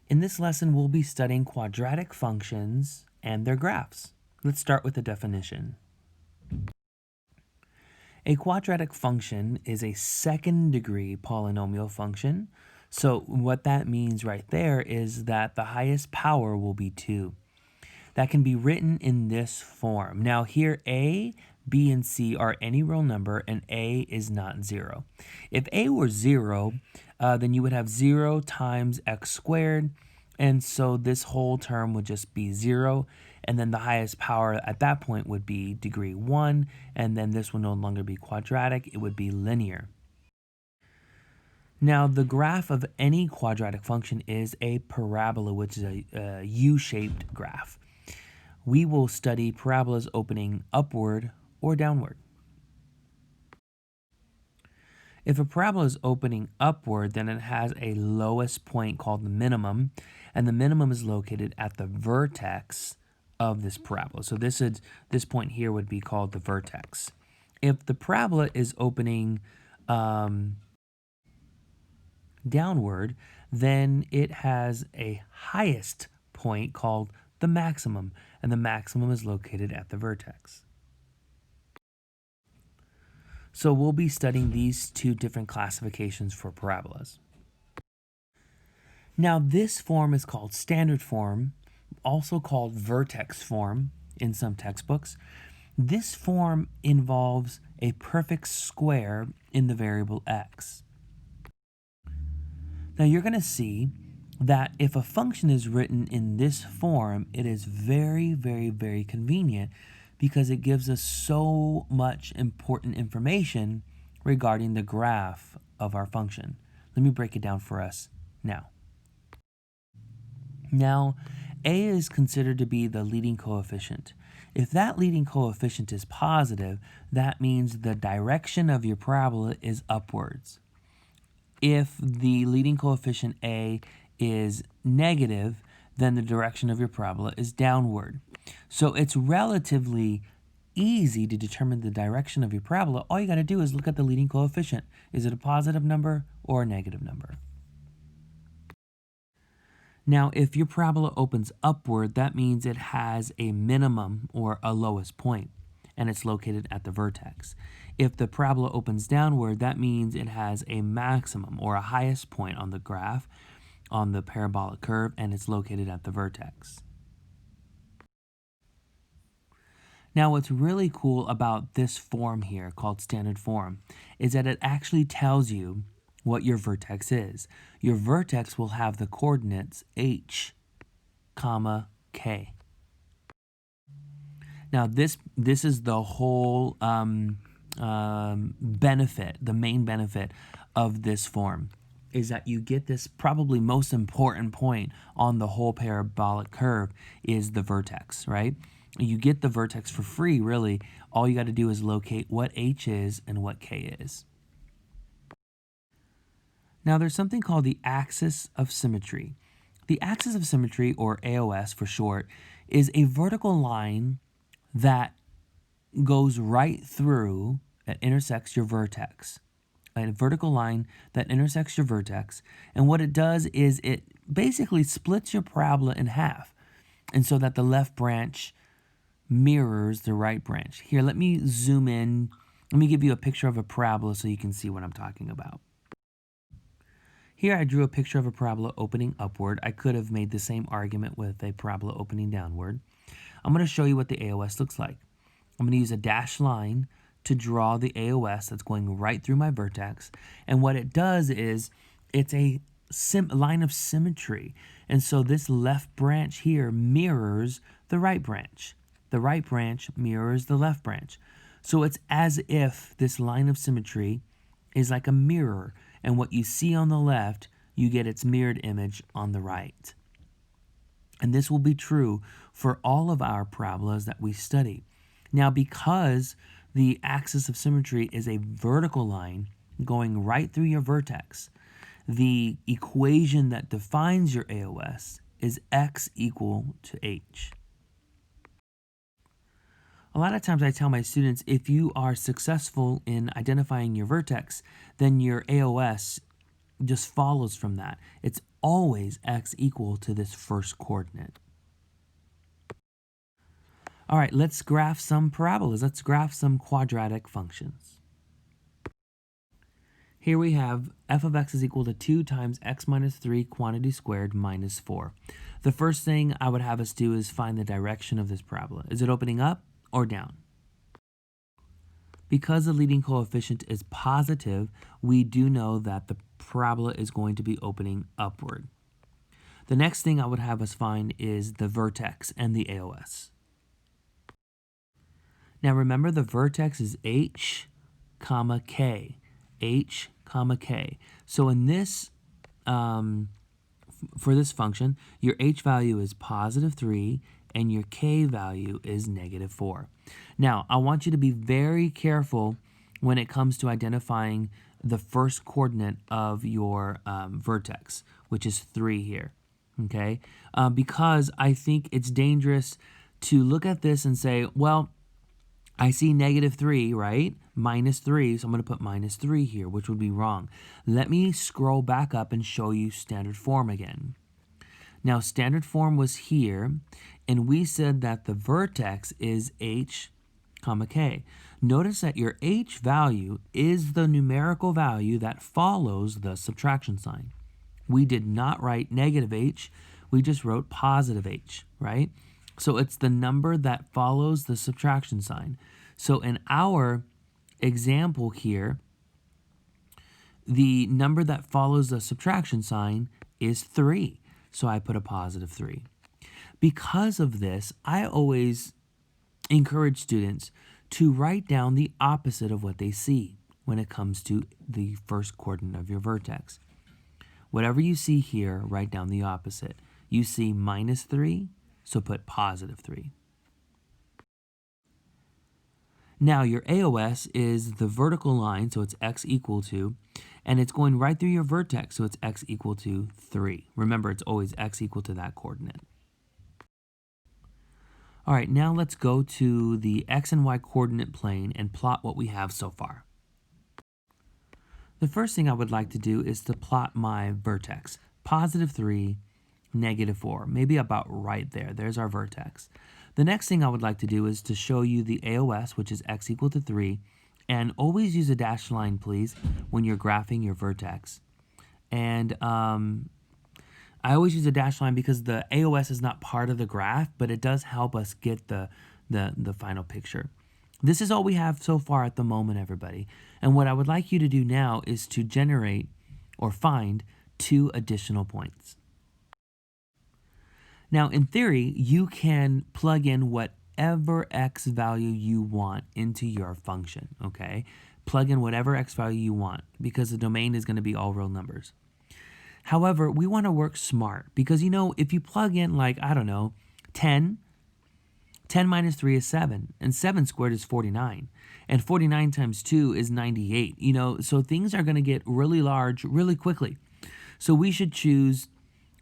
In this lesson, we'll be studying quadratic functions and their graphs. Let's start with the definition. A quadratic function is a second-degree polynomial function. So what that means right there is that the highest power will be 2. That can be written in this form. Now here a, b, and c are any real number and a is not 0. If a were 0, then you would have 0 times x squared, and so this whole term would just be 0, and then the highest power at that point would be degree 1, and then this would no longer be quadratic, it would be linear. Now, the graph of any quadratic function is a parabola, which is a U-shaped graph. We will study parabolas opening upward or downward. If a parabola is opening upward, then it has a lowest point called the minimum, and the minimum is located at the vertex of this parabola. So this point here would be called the vertex. If the parabola is opening downward, then it has a highest point called the maximum, and the maximum is located at the vertex. So we'll be studying these two different classifications for parabolas. Now this form is called standard form, also called vertex form in some textbooks. This form involves a perfect square in the variable x. Now you're going to see that if a function is written in this form, it is very, very, very convenient because it gives us so much important information regarding the graph of our function. Let me break it down for us now. Now, a is considered to be the leading coefficient. If that leading coefficient is positive, that means the direction of your parabola is upwards. If the leading coefficient a is negative, then the direction of your parabola is downward. So it's relatively easy to determine the direction of your parabola. All you got to do is look at the leading coefficient. Is it a positive number or a negative number? Now, if your parabola opens upward, that means it has a minimum or a lowest point, and it's located at the vertex. If the parabola opens downward, that means it has a maximum or a highest point on the graph, on the parabolic curve, and it's located at the vertex. Now, what's really cool about this form here, called standard form, is that it actually tells you what your vertex is. Your vertex will have the coordinates h, comma, k. Now, this is the whole benefit, the main benefit of this form, is that you get this probably most important point on the whole parabolic curve is the vertex, right? You get the vertex for free, really. All you got to do is locate what h is and what k is. Now, there's something called the axis of symmetry. The axis of symmetry, or AOS for short, is a vertical line that goes right through, that intersects your vertex. A vertical line that intersects your vertex, and what it does is it basically splits your parabola in half, and so that the left branch mirrors the right branch. Here, let me zoom in. Let me give you a picture of a parabola so you can see what I'm talking about. Here I drew a picture of a parabola opening upward. I could have made the same argument with a parabola opening downward. I'm going to show you what the AOS looks like. I'm going to use a dashed line to draw the AOS that's going right through my vertex. And what it does is it's a line of symmetry. And so this left branch here mirrors the right branch. The right branch mirrors the left branch. So it's as if this line of symmetry is like a mirror. And what you see on the left, you get its mirrored image on the right. And this will be true for all of our parabolas that we study. Now, because the axis of symmetry is a vertical line going right through your vertex, the equation that defines your AOS is x equal to h. A lot of times I tell my students, if you are successful in identifying your vertex, then your AOS just follows from that. It's always x equal to this first coordinate. All right, let's graph some parabolas. Let's graph some quadratic functions. Here we have f of x is equal to 2 times x minus 3 quantity squared minus 4. The first thing I would have us do is find the direction of this parabola. Is it opening up or down? Because the leading coefficient is positive, we do know that the parabola is going to be opening upward. The next thing I would have us find is the vertex and the AOS. Now remember, the vertex is h, comma, k. H, comma, k. So in this, for this function, your h value is positive 3 and your k value is negative 4. Now, I want you to be very careful when it comes to identifying the first coordinate of your vertex, which is 3 here, okay? Because I think it's dangerous to look at this and say, well, I see negative 3, right? Minus 3, so I'm going to put minus 3 here, which would be wrong. Let me scroll back up and show you standard form again. Now, standard form was here, and we said that the vertex is h, comma, k. Notice that your h value is the numerical value that follows the subtraction sign. We did not write negative h, we just wrote positive h, right? So it's the number that follows the subtraction sign. So in our example here, the number that follows the subtraction sign is 3. So I put a positive 3. Because of this, I always encourage students to write down the opposite of what they see when it comes to the first coordinate of your vertex. Whatever you see here, write down the opposite. You see minus 3, so put positive 3. Now your AOS is the vertical line, so it's x equal to, and it's going right through your vertex, so it's x equal to 3. Remember, it's always x equal to that coordinate. All right, now let's go to the x and y coordinate plane and plot what we have so far. The first thing I would like to do is to plot my vertex, positive 3, negative 4, maybe about right there. There's our vertex. The next thing I would like to do is to show you the AOS, which is x equal to 3, and always use a dashed line, please, when you're graphing your vertex. And I always use a dashed line because the AOS is not part of the graph, but it does help us get the final picture. This is all we have so far at the moment, everybody. And what I would like you to do now is to generate or find 2 additional points. Now, in theory, you can plug in whatever x value you want into your function, okay? Plug in whatever x value you want because the domain is going to be all real numbers. However, we want to work smart because, you know, if you plug in like, I don't know, 10 minus 3 is 7, and 7 squared is 49, and 49 times 2 is 98, you know, so things are going to get really large really quickly. So we should choose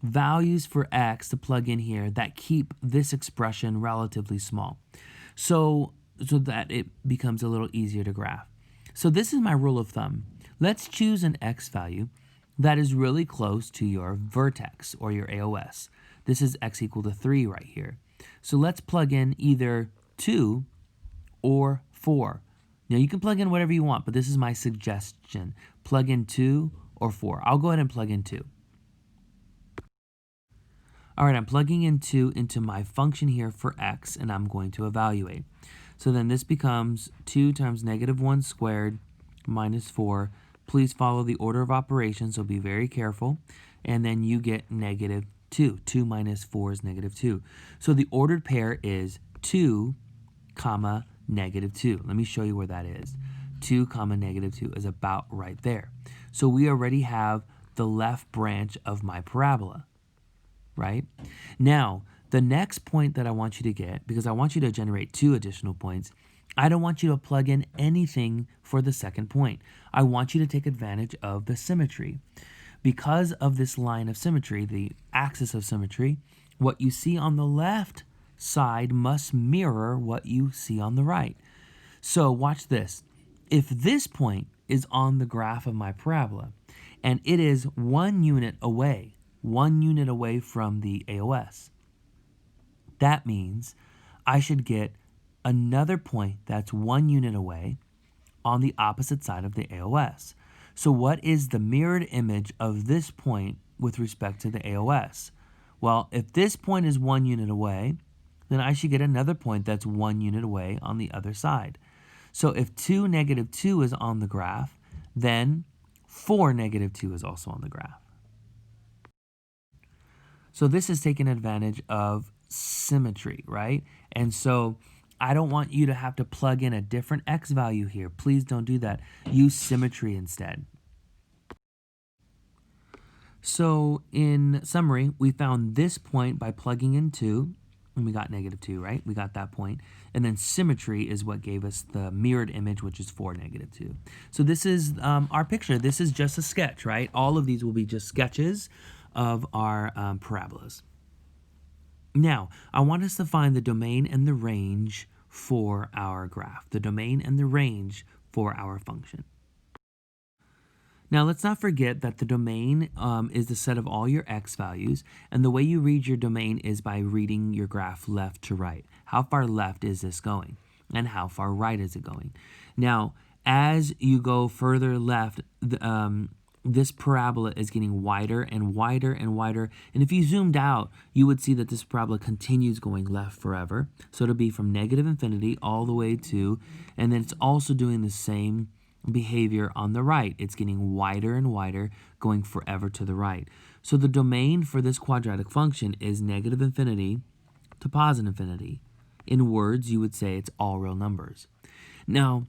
values for x to plug in here that keep this expression relatively small, so that it becomes a little easier to graph. So this is my rule of thumb. Let's choose an x value that is really close to your vertex or your AOS. This is x equal to 3 right here. So let's plug in either 2 or 4. Now you can plug in whatever you want, but this is my suggestion. Plug in 2 or 4. I'll go ahead and plug in 2. All right, I'm plugging in 2 into my function here for x, and I'm going to evaluate. So then this becomes 2 times negative 1 squared minus 4. Please follow the order of operations, so be very careful. And then you get negative 2. 2 minus 4 is negative 2. So the ordered pair is 2, comma, negative 2. Let me show you where that is. 2, comma, negative 2 is about right there. So we already have the left branch of my parabola, right? Now, the next point that I want you to get, because I want you to generate 2 additional points, I don't want you to plug in anything for the second point. I want you to take advantage of the symmetry. Because of this line of symmetry, the axis of symmetry, what you see on the left side must mirror what you see on the right. So watch this. If this point is on the graph of my parabola, and it is 1 unit away 1 unit away from the AOS. That means I should get another point that's 1 unit away on the opposite side of the AOS. So what is the mirrored image of this point with respect to the AOS? Well, if this point is 1 unit away, then I should get another point that's 1 unit away on the other side. So if 2, -2 is on the graph, then 4, -2 is also on the graph. So this is taking advantage of symmetry, right? And so I don't want you to have to plug in a different x value here. Please don't do that. Use symmetry instead. So in summary, we found this point by plugging in 2, and we got -2, right? We got that point. And then symmetry is what gave us the mirrored image, which is 4, -2. So this is our picture. This is just a sketch, right? All of these will be just sketches of our parabolas. Now, I want us to find the domain and the range for our graph, the domain and the range for our function. Now, let's not forget that the domain is the set of all your x values, and the way you read your domain is by reading your graph left to right. How far left is this going, and how far right is it going? Now, as you go further left, this parabola is getting wider and wider and wider, and if you zoomed out, you would see that this parabola continues going left forever. So it'll be from negative infinity all the way to, and then it's also doing the same behavior on the right. It's getting wider and wider, going forever to the right. So the domain for this quadratic function is negative infinity to positive infinity. In words, you would say it's all real numbers. Now,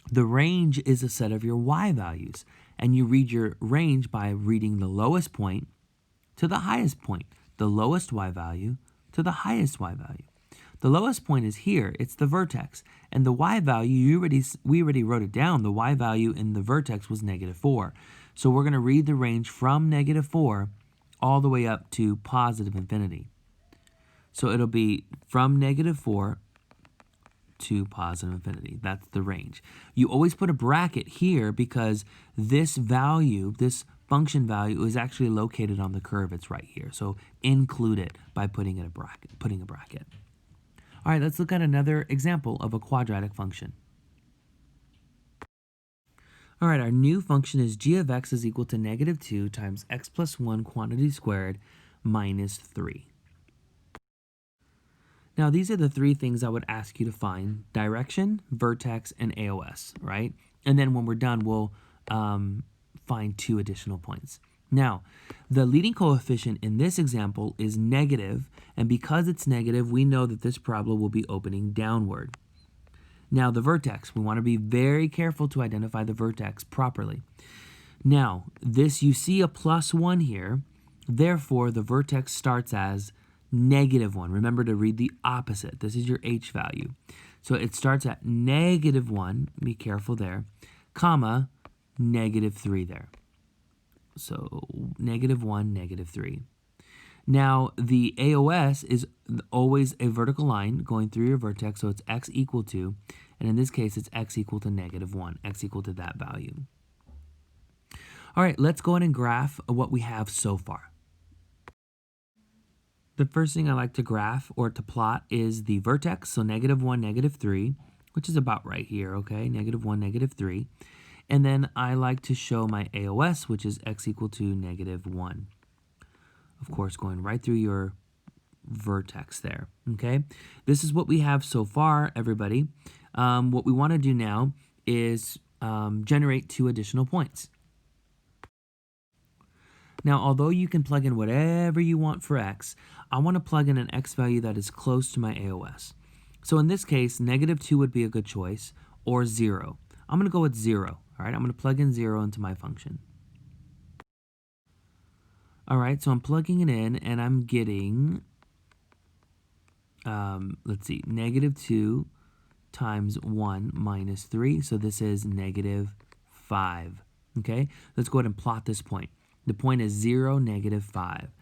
the range is a set of your y values, and you read your range by reading the lowest point to the highest point, the lowest y value to the highest y value. The lowest point is here, it's the vertex, and the y value, we already wrote it down, the y value in the vertex was -4. So we're going to read the range from -4 all the way up to positive infinity. So it'll be from -4 to positive infinity. That's the range. You always put a bracket here because this value, this function value, is actually located on the curve. It's right here. So include it by putting a bracket. All right, let's look at another example of a quadratic function. All right, our new function is g of x is equal to -2 times x plus 1 quantity squared minus 3. Now, these are the three things I would ask you to find: direction, vertex, and AOS, right? And then when we're done, we'll find 2 additional points. Now, the leading coefficient in this example is negative, and because it's negative, we know that this parabola will be opening downward. Now, the vertex, we want to be very careful to identify the vertex properly. Now, you see a +1 here, therefore the vertex starts as -1. Remember to read the opposite. This is your h value. So it starts at -1, be careful there, comma, -3 there. So -1, -3. Now, the AOS is always a vertical line going through your vertex, so it's x equal to, and in this case, it's x equal to -1, x equal to that value. All right, let's go ahead and graph what we have so far. The first thing I like to graph or to plot is the vertex, so -1, -3, which is about right here, okay, -1, -3. And then I like to show my AOS, which is x equal to -1. Of course, going right through your vertex there, okay? This is what we have so far, everybody. What we want to do now is generate 2 additional points. Now, although you can plug in whatever you want for x, I want to plug in an x value that is close to my AOS. So in this case, -2 would be a good choice, or 0. I'm going to go with 0. All right, I'm going to plug in 0 into my function. All right, so I'm plugging it in, and I'm getting, let's see, -2 times 1 minus 3. So this is -5. Okay, let's go ahead and plot this point. The point is 0, -5,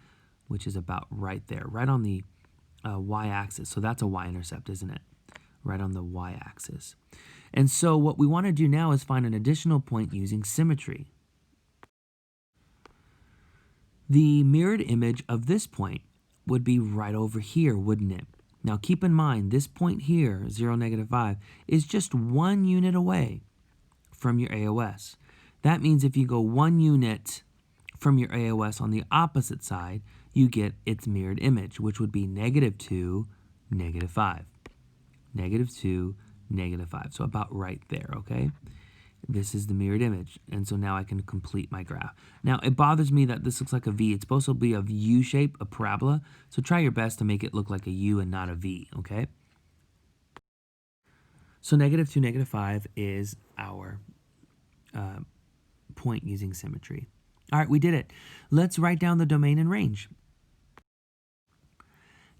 which is about right there, right on the y-axis. So that's a y-intercept, isn't it? Right on the y-axis. And so what we want to do now is find an additional point using symmetry. The mirrored image of this point would be right over here, wouldn't it? Now keep in mind, this point here, 0, -5, is just 1 unit away from your AOS. That means if you go 1 unit from your AOS on the opposite side, you get its mirrored image, which would be -2, -5. -2, -5. So about right there, okay? This is the mirrored image. And so now I can complete my graph. Now, it bothers me that this looks like a V. It's supposed to be a U shape, a parabola. So try your best to make it look like a U and not a V, okay? So -2, -5 is our point using symmetry. All right, we did it. Let's write down the domain and range.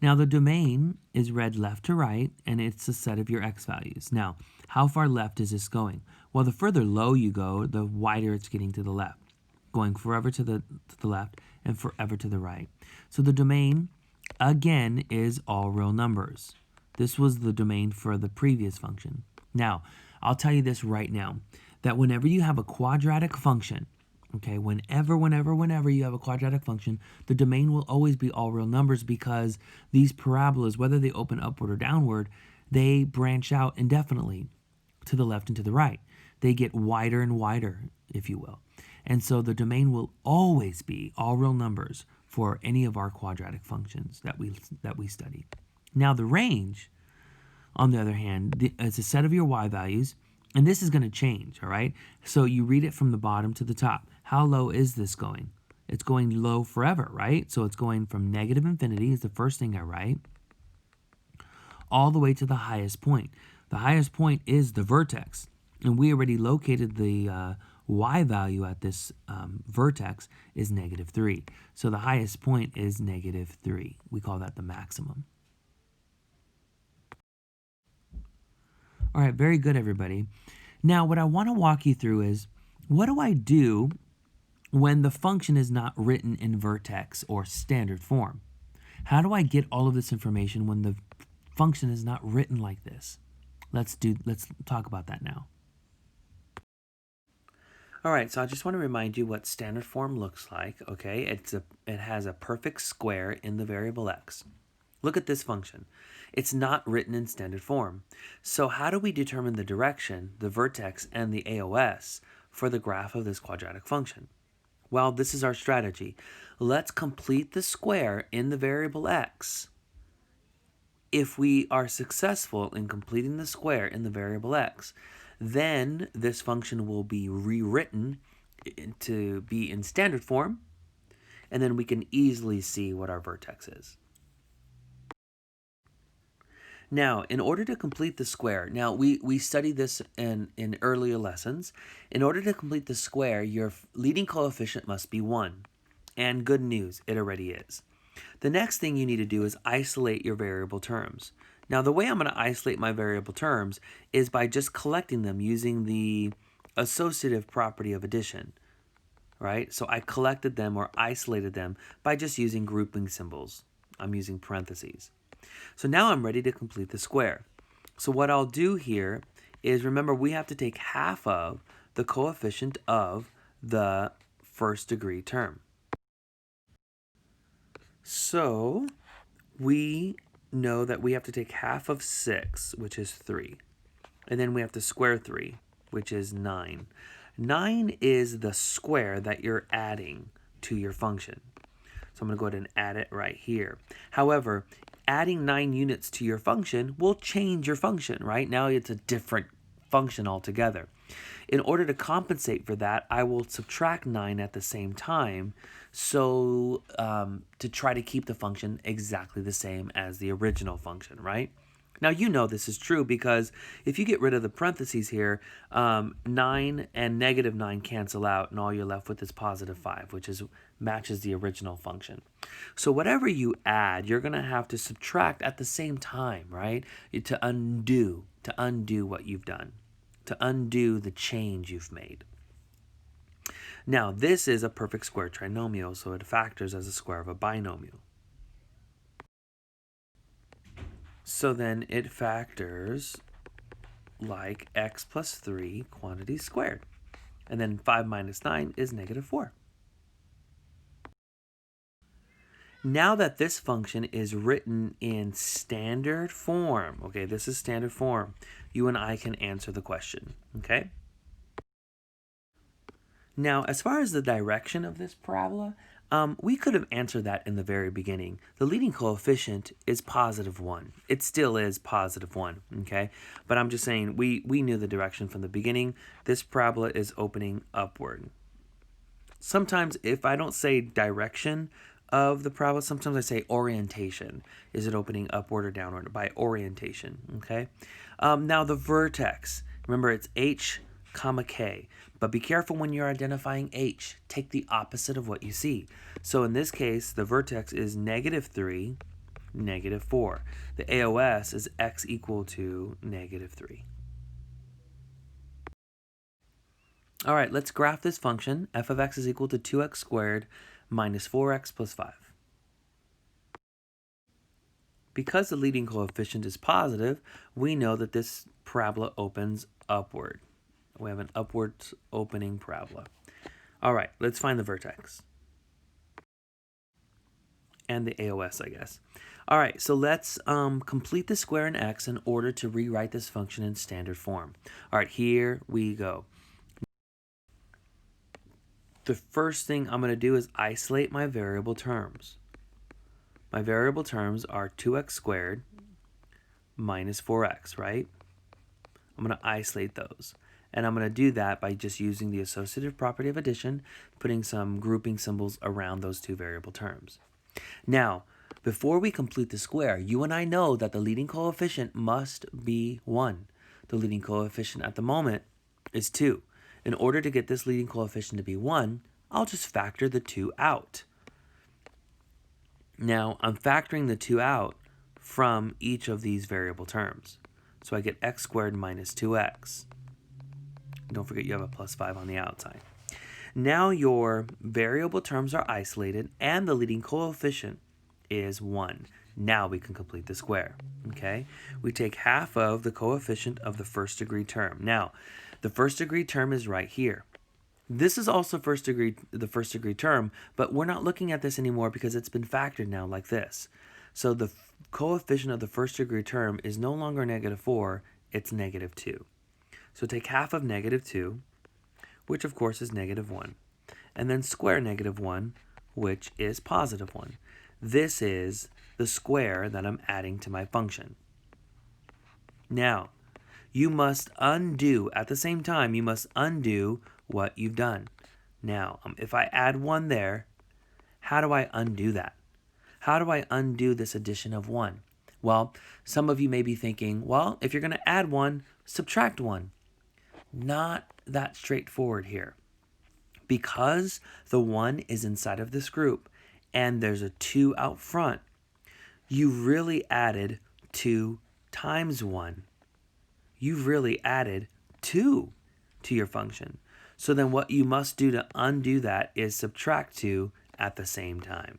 Now, the domain is read left to right, and it's a set of your x values. Now, how far left is this going? Well, the further low you go, the wider it's getting to the left, going forever to the left and forever to the right. So the domain, again, is all real numbers. This was the domain for the previous function. Now, I'll tell you this right now, that whenever you have a quadratic function, okay, whenever you have a quadratic function, the domain will always be all real numbers because these parabolas, whether they open upward or downward, they branch out indefinitely to the left and to the right. They get wider and wider, if you will. And so the domain will always be all real numbers for any of our quadratic functions that we study. Now the range, on the other hand, it's a set of your y values, and this is going to change, all right? So you read it from the bottom to the top. How low is this going? It's going low forever, right? So it's going from -infinity is the first thing I write, all the way to the highest point. The highest point is the vertex, and we already located the y value at this vertex is -3. So the highest point is -3. We call that the maximum. All right, very good, everybody. Now, what I want to walk you through is, what do I do when the function is not written in vertex or standard form? How do I get all of this information when the function is not written like this? Let's talk about that now. All right, so I just want to remind you what standard form looks like, okay? It has a perfect square in the variable x. Look at this function. It's not written in standard form. So how do we determine the direction, the vertex, and the AOS for the graph of this quadratic function? Well, this is our strategy. Let's complete the square in the variable x. If we are successful in completing the square in the variable x, then this function will be rewritten to be in standard form, and then we can easily see what our vertex is. Now, in order to complete the square, now we studied this in earlier lessons. In order to complete the square, your leading coefficient must be 1. And good news, it already is. The next thing you need to do is isolate your variable terms. Now, the way I'm going to isolate my variable terms is by just collecting them using the associative property of addition, right? So I collected them or isolated them by just using grouping symbols. I'm using parentheses. So now I'm ready to complete the square. So what I'll do here is, remember, we have to take half of the coefficient of the first degree term. So we know that we have to take half of 6, which is 3. And then we have to square 3, which is 9. 9 is the square that you're adding to your function. So I'm going to go ahead and add it right here. However, adding 9 units to your function will change your function, right? Now it's a different function altogether. In order to compensate for that, I will subtract 9 at the same time, so to try to keep the function exactly the same as the original function, right? Now, you know this is true because if you get rid of the parentheses here, 9 and -9 cancel out, and all you're left with is +5, which matches the original function. So whatever you add, you're going to have to subtract at the same time, right? To undo what you've done, to undo the change you've made. Now, this is a perfect square trinomial, so it factors as a square of a binomial. So then it factors like x plus 3 quantity squared. And then 5 minus 9 is -4. Now that this function is written in standard form, okay, this is standard form, you and I can answer the question, okay? Now, as far as the direction of this parabola, we could have answered that in the very beginning. The leading coefficient is positive 1. It still is positive 1, okay? But I'm just saying we knew the direction from the beginning. This parabola is opening upward. Sometimes if I don't say direction of the parabola, sometimes I say orientation. Is it opening upward or downward? By orientation, okay? Now the vertex, remember it's h comma k, but be careful when you're identifying h. Take the opposite of what you see. So in this case, the vertex is -3, -4. The AOS is x equal to -3. All right, let's graph this function. F of x is equal to 2x squared minus 4x plus 5. Because the leading coefficient is positive, we know that this parabola opens upward. We have an upward opening parabola. All right, let's find the vertex. And the AOS, I guess. All right, so let's complete the square in x in order to rewrite this function in standard form. All right, here we go. The first thing I'm going to do is isolate my variable terms. My variable terms are 2x squared minus 4x, right? I'm going to isolate those. And I'm going to do that by just using the associative property of addition, putting some grouping symbols around those two variable terms. Now, before we complete the square, you and I know that the leading coefficient must be 1. The leading coefficient at the moment is 2. In order to get this leading coefficient to be 1, I'll just factor the 2 out. Now, I'm factoring the 2 out from each of these variable terms. So I get x squared minus 2x. Don't forget you have a plus 5 on the outside. Now your variable terms are isolated and the leading coefficient is 1. Now we can complete the square, okay? We take half of the coefficient of the first degree term. Now, the first degree term is right here. This is also the first degree term, but we're not looking at this anymore because it's been factored now like this. So the coefficient of the first degree term is no longer -4, it's -2. So take half of -2, which of course is -1, and then square -1, which is +1. This is the square that I'm adding to my function. Now, you must undo, at the same time, you must undo what you've done. Now, if I add 1 there, how do I undo that? How do I undo this addition of 1? Well, some of you may be thinking, well, if you're going to add 1, subtract 1. Not that straightforward here. Because the 1 is inside of this group and there's a 2 out front, you really added 2 times 1. You've really added 2 to your function. So then what you must do to undo that is subtract 2 at the same time.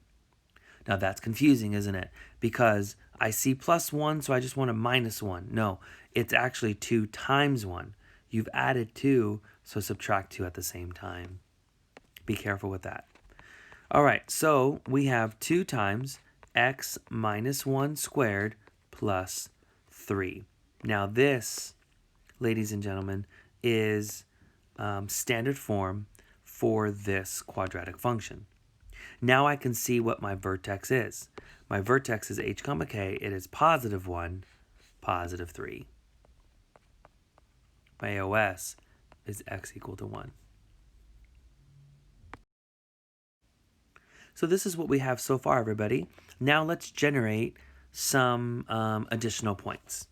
Now that's confusing, isn't it? Because I see +1, so I just want a -1. No, it's actually 2 times 1. You've added 2, so subtract 2 at the same time. Be careful with that. All right, so we have 2 times x minus 1 squared plus 3. Now this, ladies and gentlemen, is standard form for this quadratic function. Now I can see what my vertex is. My vertex is h comma k. It is +1, +3. My AOS is x equal to 1. So this is what we have so far, everybody. Now let's generate some additional points.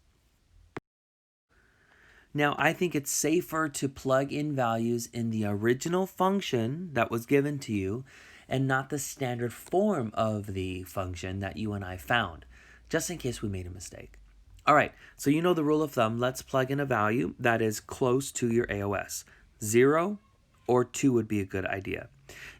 Now, I think it's safer to plug in values in the original function that was given to you and not the standard form of the function that you and I found, just in case we made a mistake. All right, so you know the rule of thumb. Let's plug in a value that is close to your AOS. 0 or 2 would be a good idea.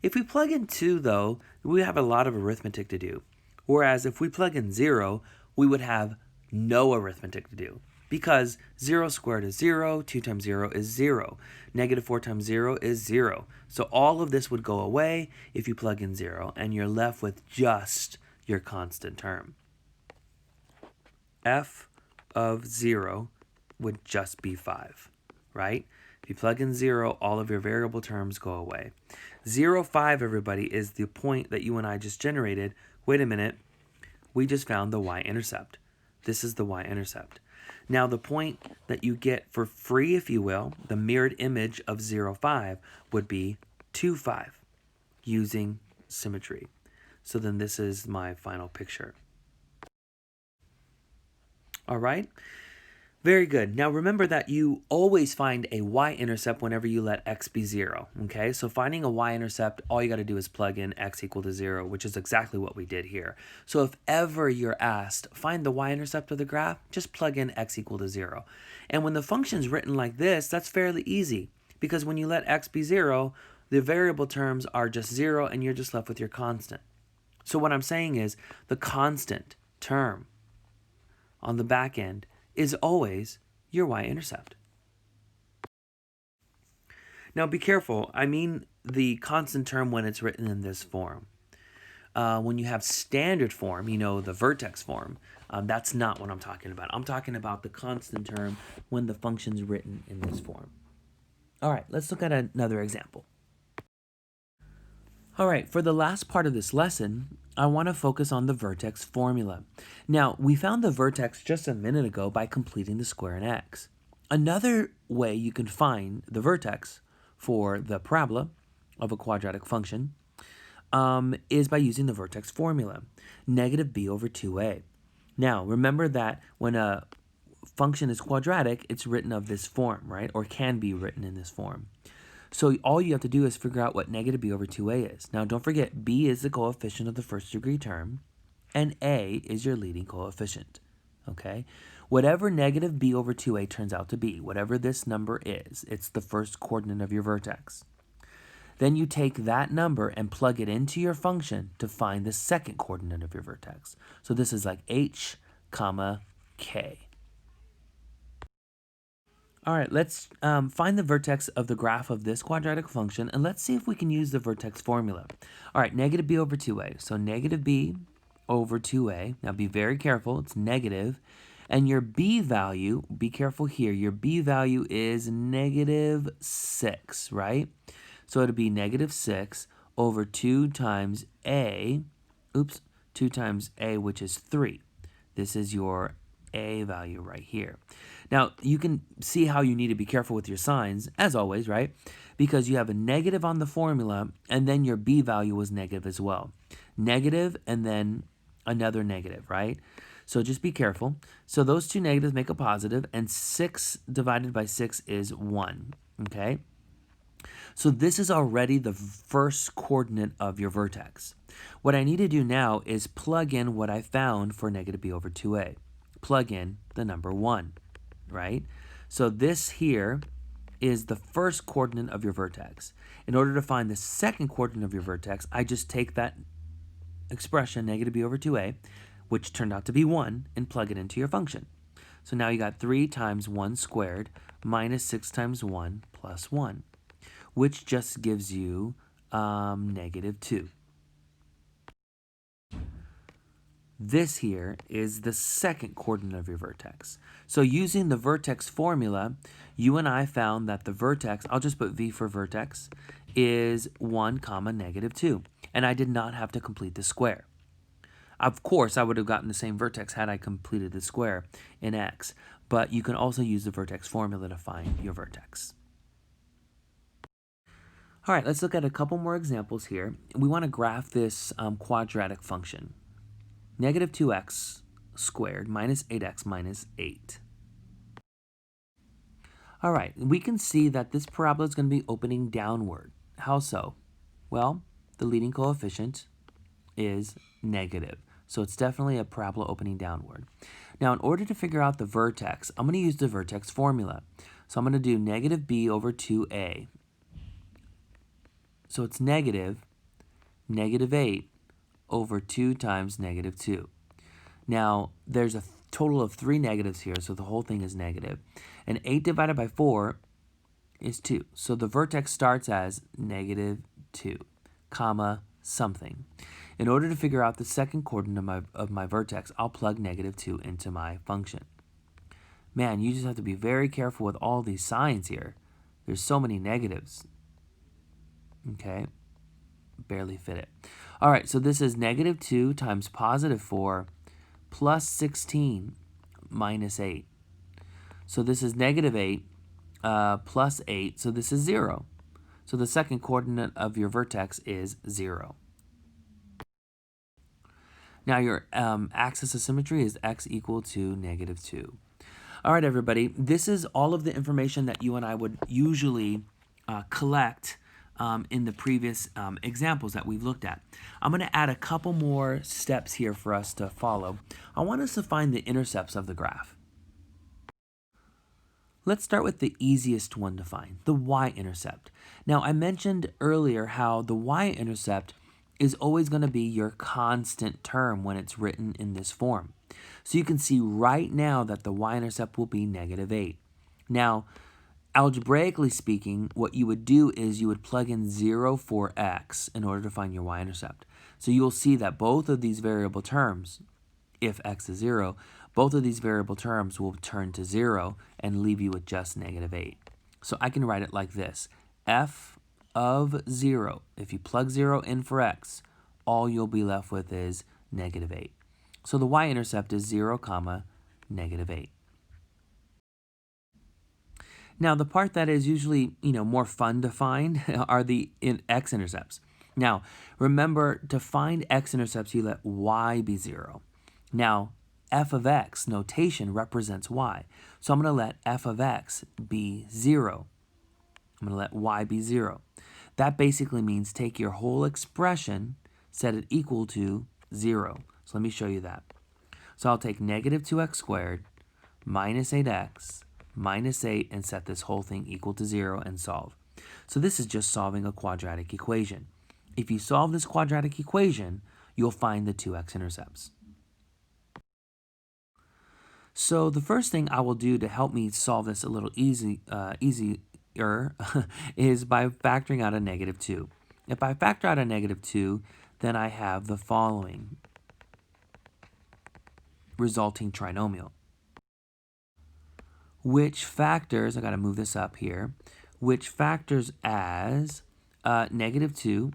If we plug in 2, though, we have a lot of arithmetic to do. Whereas if we plug in 0, we would have no arithmetic to do. because 0 squared is 0, 2 times 0 is 0, negative 4 times 0 is 0. So all of this would go away if you plug in 0, and you're left with just your constant term. F of 0 would just be 5, right? If you plug in 0, all of your variable terms go away. 0, 5, everybody, is the point that you and I just generated. Wait a minute. We just found the y-intercept. This is the y-intercept. Now, the point that you get for free, if you will, the mirrored image of 0, 5, would be 2, 5, using symmetry. So then this is my final picture. All right? Very good. Now remember that you always find a y-intercept whenever you let x be 0, okay? So finding a y-intercept, all you got to do is plug in x equal to 0, which is exactly what we did here. So if ever you're asked, find the y-intercept of the graph, just plug in x equal to 0. And when the function's written like this, that's fairly easy, because when you let x be 0, the variable terms are just 0, and you're just left with your constant. So what I'm saying is the constant term on the back end is always your y-intercept. Now be careful. I mean the constant term when it's written in this form. When you have standard form, you know, the vertex form, that's not what I'm talking about. I'm talking about the constant term when the function's written in this form. All right, let's look at another example. All right, for the last part of this lesson, I want to focus on the vertex formula. Now, we found the vertex just a minute ago by completing the square in x. Another way you can find the vertex for the parabola of a quadratic function is by using the vertex formula, negative b over 2a. Now, remember that when a function is quadratic, it's written of this form, right? Or can be written in this form. So all you have to do is figure out what negative b over 2a is. Now, don't forget, b is the coefficient of the first degree term, and a is your leading coefficient, okay? Whatever negative b over 2a turns out to be, whatever this number is, it's the first coordinate of your vertex. Then you take that number and plug it into your function to find the second coordinate of your vertex. So this is like h, comma, k. All right, let's find the vertex of the graph of this quadratic function, and let's see if we can use the vertex formula. All right, negative b over 2a. So negative b over 2a. Now be very careful, it's negative. And your b value, be careful here, your b value is negative 6, right? So it'll be negative 6 over 2 times a, 2 times a, which is 3. This is your a value right here. Now, you can see how you need to be careful with your signs, as always, right? Because you have a negative on the formula, and then your b value was negative as well. Negative, and then another negative, right? So just be careful. So those two negatives make a positive, and 6 divided by 6 is 1, okay? So this is already the first coordinate of your vertex. What I need to do now is plug in what I found for negative b over 2a. Plug in the number 1, right? So this here is the first coordinate of your vertex. In order to find the second coordinate of your vertex, I just take that expression, negative b over 2a, which turned out to be 1, and plug it into your function. So now you got 3 times 1 squared minus 6 times 1 plus 1, which just gives you negative 2. This here is the second coordinate of your vertex. So using the vertex formula, you and I found that the vertex, I'll just put v for vertex, is 1 comma negative 2. And I did not have to complete the square. Of course, I would have gotten the same vertex had I completed the square in x. But you can also use the vertex formula to find your vertex. All right, let's look at a couple more examples here. We want to graph this quadratic function. Negative 2x squared minus 8x minus 8. All right, we can see that this parabola is going to be opening downward. How so? Well, the leading coefficient is negative. So it's definitely a parabola opening downward. Now, in order to figure out the vertex, I'm going to use the vertex formula. So I'm going to do negative b over 2a. So it's negative 8 over 2 times negative 2. Now, there's a total of 3 negatives here, so the whole thing is negative. And 8 divided by 4 is 2. So the vertex starts as negative 2, comma, something. In order to figure out the second coordinate of my vertex, I'll plug negative 2 into my function. Man, you just have to be very careful with all these signs here. There's so many negatives. Okay, barely fit it. All right, so this is negative 2 times positive 4 plus 16 minus 8. So this is negative 8 plus 8, so this is 0. So the second coordinate of your vertex is 0. Now your axis of symmetry is x equal to negative 2. All right, everybody, this is all of the information that you and I would usually collect in the previous examples that we've looked at. I'm going to add a couple more steps here for us to follow. I want us to find the intercepts of the graph. Let's start with the easiest one to find, the y-intercept. Now, I mentioned earlier how the y-intercept is always going to be your constant term when it's written in this form. So you can see right now that the y-intercept will be negative 8. Now, algebraically speaking, what you would do is you would plug in 0 for x in order to find your y-intercept. So you'll see that both of these variable terms, if x is 0, both of these variable terms will turn to 0 and leave you with just negative 8. So I can write it like this. F of 0, if you plug 0 in for x, all you'll be left with is negative 8. So the y-intercept is 0, comma, negative 8. Now, the part that is usually, more fun to find are the x-intercepts. Now, remember, to find x-intercepts, you let y be 0. Now, f of x notation represents y. So I'm going to let f of x be 0. I'm going to let y be 0. That basically means take your whole expression, set it equal to 0. So let me show you that. So I'll take negative 2x squared minus 8x minus 8 and set this whole thing equal to 0 and solve. So this is just solving a quadratic equation. If you solve this quadratic equation, you'll find the two x-intercepts. So the first thing I will do to help me solve this a little easier is by factoring out a negative 2. If I factor out a negative 2, then I have the following resulting trinomial, which factors, I got to move this up here, which factors as negative 2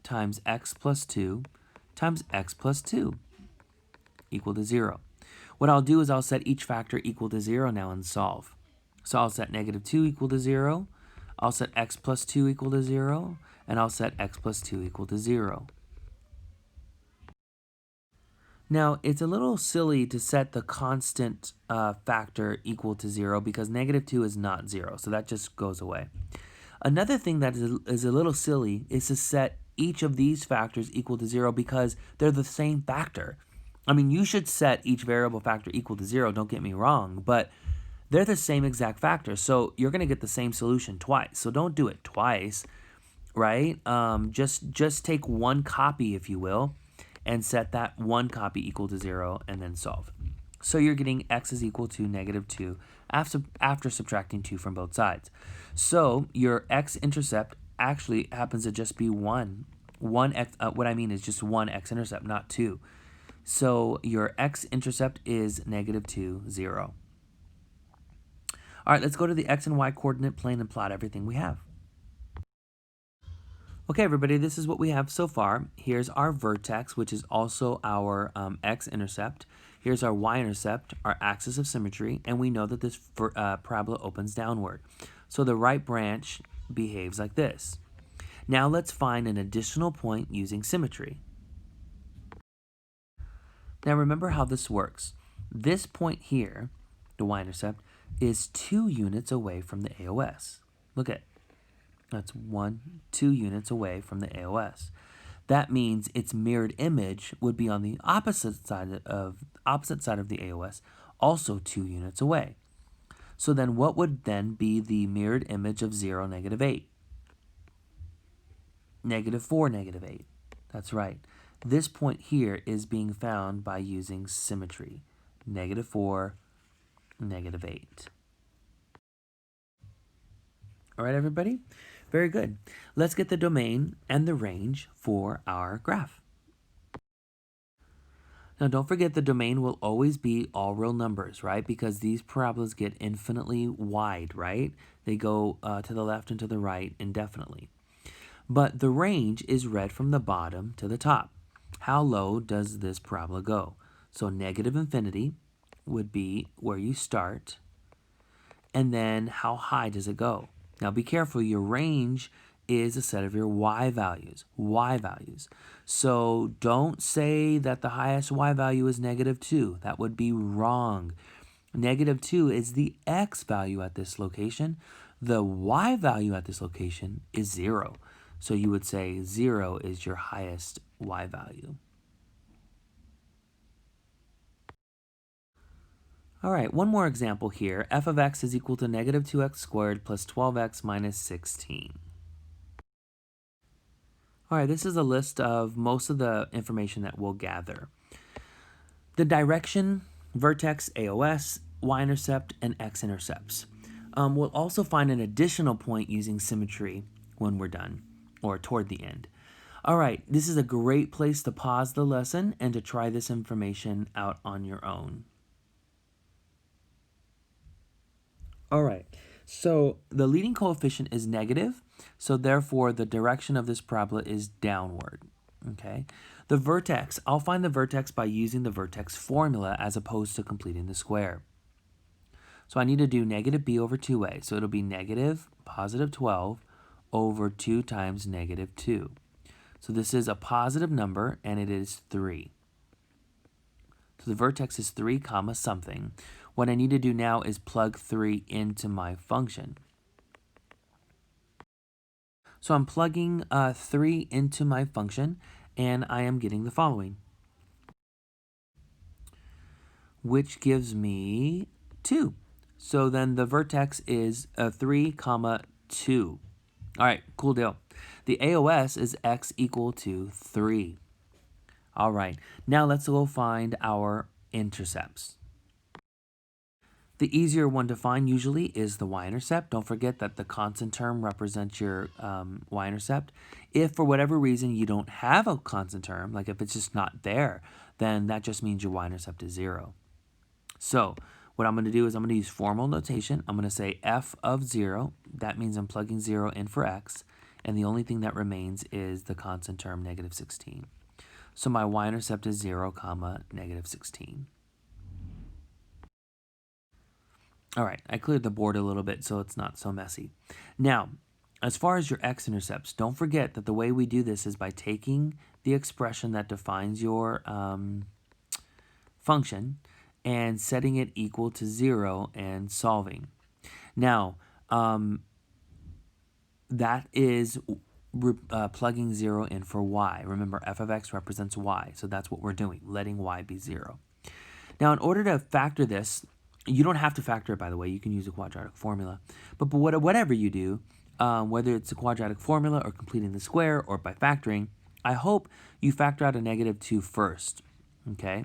times x plus 2 times x plus 2 equal to 0. What I'll do is I'll set each factor equal to 0 now and solve. So I'll set negative 2 equal to 0, I'll set x plus 2 equal to 0, and I'll set x plus 2 equal to 0. Now, it's a little silly to set the constant factor equal to 0 because negative 2 is not 0, so that just goes away. Another thing that is a little silly is to set each of these factors equal to 0 because they're the same factor. I mean, you should set each variable factor equal to 0, don't get me wrong, but they're the same exact factor, so you're going to get the same solution twice. So don't do it twice, right? Just take one copy, if you will, and set that one copy equal to 0 and then solve. So you're getting x is equal to negative 2 after subtracting 2 from both sides. So your x-intercept actually happens to just be 1. What I mean is just one x-intercept, not 2. So your x-intercept is negative 2, 0. All right, let's go to the x and y coordinate plane and plot everything we have. Okay, everybody, this is what we have so far. Here's our vertex, which is also our x-intercept. Here's our y-intercept, our axis of symmetry, and we know that this parabola opens downward. So the right branch behaves like this. Now let's find an additional point using symmetry. Now remember how this works. This point here, the y-intercept, is 2 units away from the AOS. Look at it. That's 2 units away from the AOS. That means its mirrored image would be on the opposite side of the AOS, also 2 units away. So then what would then be the mirrored image of 0, negative 8? Negative 4, negative 8. That's right. This point here is being found by using symmetry. -4, -8. All right, everybody? Very good. Let's get the domain and the range for our graph. Now, don't forget the domain will always be all real numbers, right? Because these parabolas get infinitely wide, right? They go to the left and to the right indefinitely. But the range is read from the bottom to the top. How low does this parabola go? So negative infinity would be where you start. And then how high does it go? Now be careful, your range is a set of your y values. So don't say that the highest y value is -2. That would be wrong. -2 is the x value at this location. The y value at this location is 0. So you would say 0 is your highest y value. All right, one more example here. F of x is equal to -2x squared plus 12x minus 16. All right, this is a list of most of the information that we'll gather. The direction, vertex, AOS, y-intercept, and x-intercepts. We'll also find an additional point using symmetry when we're done, or toward the end. All right, this is a great place to pause the lesson and to try this information out on your own. All right, so the leading coefficient is negative, so therefore the direction of this parabola is downward, okay? The vertex, I'll find the vertex by using the vertex formula as opposed to completing the square. So I need to do negative b over 2a, so it'll be negative positive 12 over 2 times -2. So this is a positive number, and it is 3. So the vertex is 3 comma something. What I need to do now is plug 3 into my function. So I'm plugging 3 into my function, and I am getting the following, which gives me 2. So then the vertex is 3 comma 2. All right, cool deal. The AOS is x equal to 3. All right, now let's go find our intercepts. The easier one to find usually is the y-intercept. Don't forget that the constant term represents your y-intercept. If for whatever reason you don't have a constant term, like if it's just not there, then that just means your y-intercept is 0. So what I'm going to do is I'm going to use formal notation. I'm going to say f of 0. That means I'm plugging 0 in for x. And the only thing that remains is the constant term -16. So my y-intercept is 0 comma -16. All right, I cleared the board a little bit so it's not so messy. Now, as far as your x-intercepts, don't forget that the way we do this is by taking the expression that defines your function and setting it equal to 0 and solving. Now, that is plugging 0 in for y. Remember, f of x represents y, so that's what we're doing, letting y be 0. Now, in order to factor this, you don't have to factor it, by the way. You can use a quadratic formula. But whatever you do, whether it's a quadratic formula or completing the square or by factoring, I hope you factor out a -2 first, okay?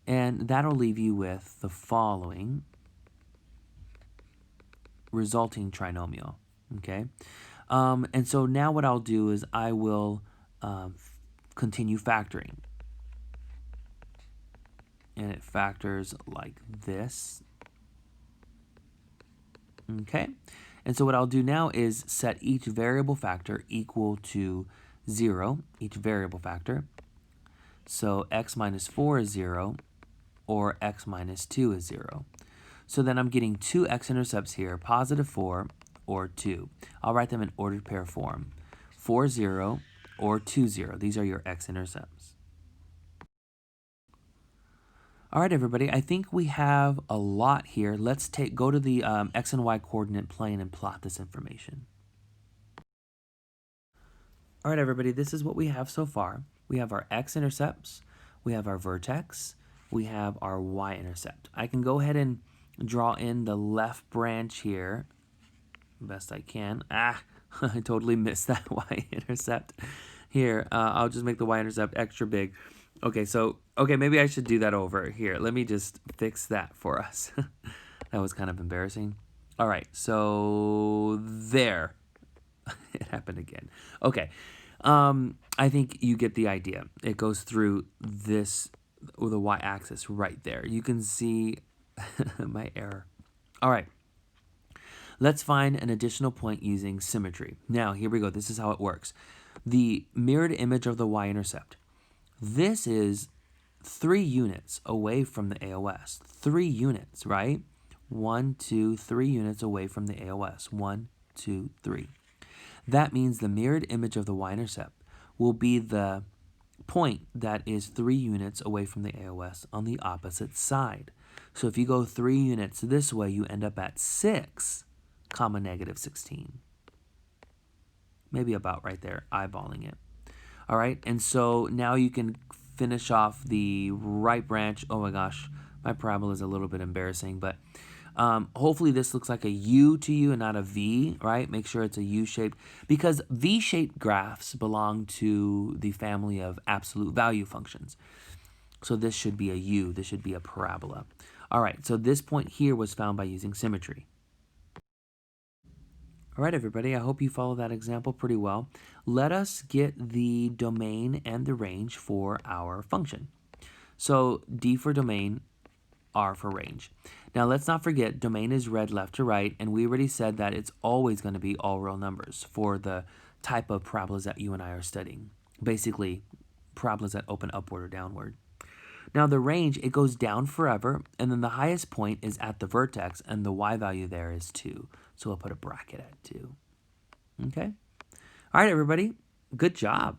And that'll leave you with the following resulting trinomial, okay? And so now what I'll do is I will continue factoring. And it factors like this. Okay, and so what I'll do now is set each variable factor equal to 0, each variable factor. So x minus 4 is 0, or x minus 2 is 0. So then I'm getting two x-intercepts here, positive 4 or 2. I'll write them in ordered pair form. 4, 0 or 2, 0. These are your x-intercepts. All right, everybody, I think we have a lot here. Let's go to the x and y coordinate plane and plot this information. All right, everybody, this is what we have so far. We have our x-intercepts, we have our vertex, we have our y-intercept. I can go ahead and draw in the left branch here, best I can. I totally missed that y-intercept. Here, I'll just make the y-intercept extra big. Okay, so, okay, maybe I should do that over here. Let me just fix that for us. That was kind of embarrassing. All right, so there. It happened again. Okay. I think you get the idea. It goes through this, the y-axis right there. You can see my error. All right. Let's find an additional point using symmetry. Now, here we go. This is how it works. The mirrored image of the y-intercept. This is 3 units away from the AOS. 3 units, right? 1, 2, 3 units away from the AOS. 1, 2, 3. That means the mirrored image of the y-intercept will be the point that is 3 units away from the AOS on the opposite side. So if you go 3 units this way, you end up at 6, comma negative 16. Maybe about right there, eyeballing it. All right, and so now you can finish off the right branch. Oh my gosh, my parabola is a little bit embarrassing, but hopefully this looks like a U to you and not a V, right? Make sure it's a U-shaped, because V-shaped graphs belong to the family of absolute value functions. So this should be a U, this should be a parabola. All right, so this point here was found by using symmetry. All right, everybody, I hope you follow that example pretty well. Let us get the domain and the range for our function. So D for domain, R for range. Now, let's not forget, domain is read left to right, and we already said that it's always going to be all real numbers for the type of parabolas that you and I are studying. Basically, parabolas that open upward or downward. Now, the range, it goes down forever, and then the highest point is at the vertex, and the y value there is 2. So we'll put a bracket at 2. Okay? All right, everybody. Good job.